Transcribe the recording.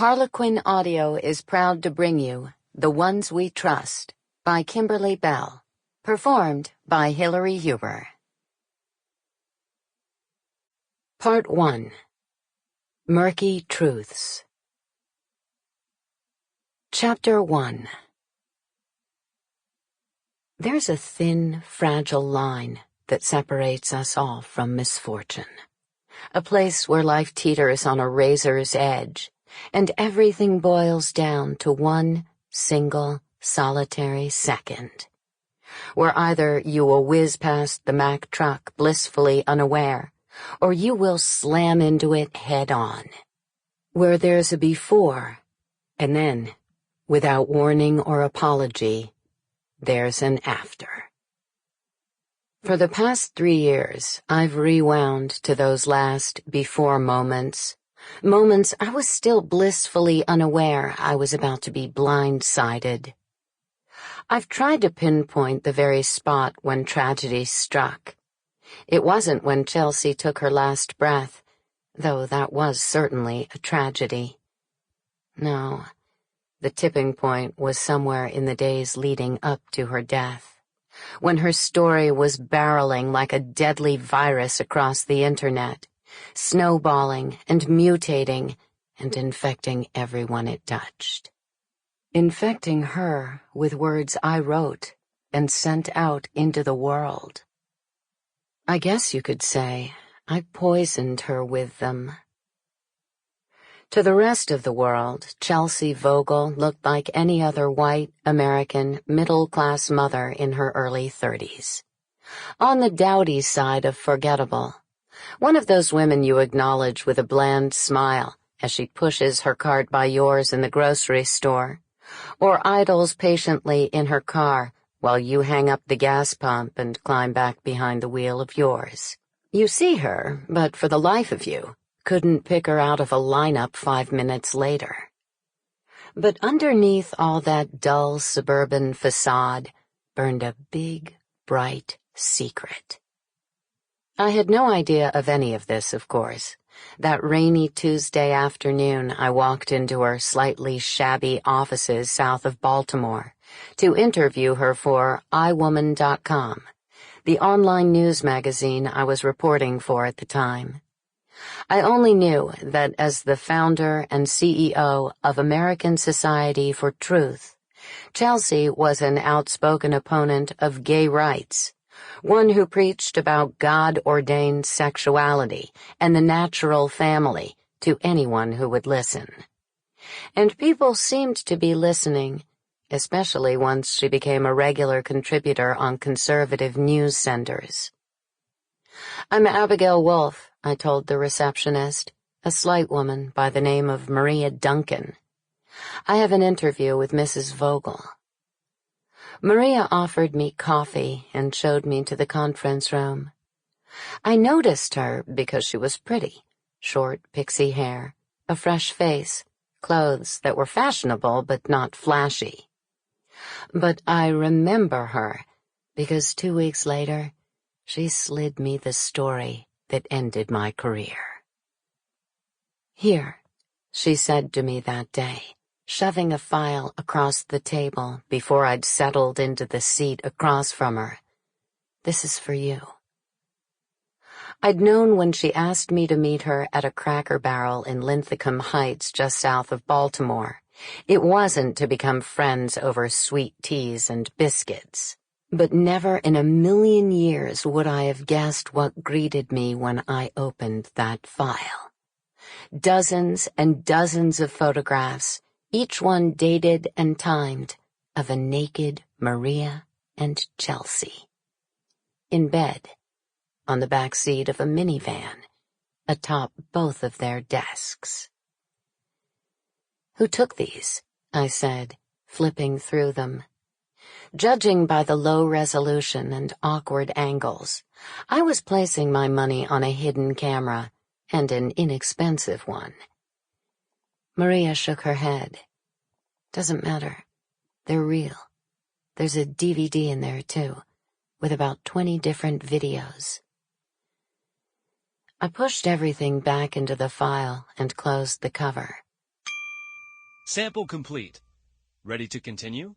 Harlequin Audio is proud to bring you The Ones We Trust by Kimberly Belle, performed by Hillary Huber. Part 1. Murky Truths. Chapter 1. There's a thin, fragile line that separates us all from misfortune. A place where life teeters on a razor's edge, and everything boils down to one single, solitary second, where either you will whiz past the Mack truck blissfully unaware, or you will slam into it head-on. Where there's a before, and then, without warning or apology, there's an after. For the past 3 years, I've rewound to those last before moments I was still blissfully unaware I was about to be blindsided. I've tried to pinpoint the very spot when tragedy struck. It wasn't when Chelsea took her last breath, though that was certainly a tragedy. No, the tipping point was somewhere in the days leading up to her death, when her story was barreling like a deadly virus across the internet, snowballing and mutating and infecting everyone it touched. Infecting her with words I wrote and sent out into the world. I guess you could say I poisoned her with them. To the rest of the world, Chelsea Vogel looked like any other white, American, middle-class mother in her early 30s. On the dowdy side of forgettable. One of those women you acknowledge with a bland smile as she pushes her cart by yours in the grocery store, or idles patiently in her car while you hang up the gas pump and climb back behind the wheel of yours. You see her, but for the life of you, couldn't pick her out of a lineup 5 minutes later. But underneath all that dull suburban facade burned a big, bright secret. I had no idea of any of this, of course. That rainy Tuesday afternoon, I walked into her slightly shabby offices south of Baltimore to interview her for iWoman.com, the online news magazine I was reporting for at the time. I only knew that as the founder and CEO of American Society for Truth, Chelsea was an outspoken opponent of gay rights, one who preached about God-ordained sexuality and the natural family to anyone who would listen. And people seemed to be listening, especially once she became a regular contributor on conservative news centers. "I'm Abigail Wolff," I told the receptionist, a slight woman by the name of Maria Duncan. "I have an interview with Mrs. Vogel." Maria offered me coffee and showed me to the conference room. I noticed her because she was pretty, short pixie hair, a fresh face, clothes that were fashionable but not flashy. But I remember her because 2 weeks later, she slid me the story that ended my career. "Here," she said to me that day, shoving a file across the table before I'd settled into the seat across from her. "This is for you." I'd known when she asked me to meet her at a Cracker Barrel in Linthicum Heights just south of Baltimore. It wasn't to become friends over sweet teas and biscuits. But never in a million years would I have guessed what greeted me when I opened that file. Dozens and dozens of photographs, each one dated and timed, of a naked Maria and Chelsea. In bed, on the back seat of a minivan, atop both of their desks. "Who took these?" I said, flipping through them. Judging by the low resolution and awkward angles, I was placing my money on a hidden camera, and an inexpensive one. Maria shook her head. "Doesn't matter. They're real. There's a DVD in there, too, with about 20 different videos." I pushed everything back into the file and closed the cover. Sample complete. Ready to continue?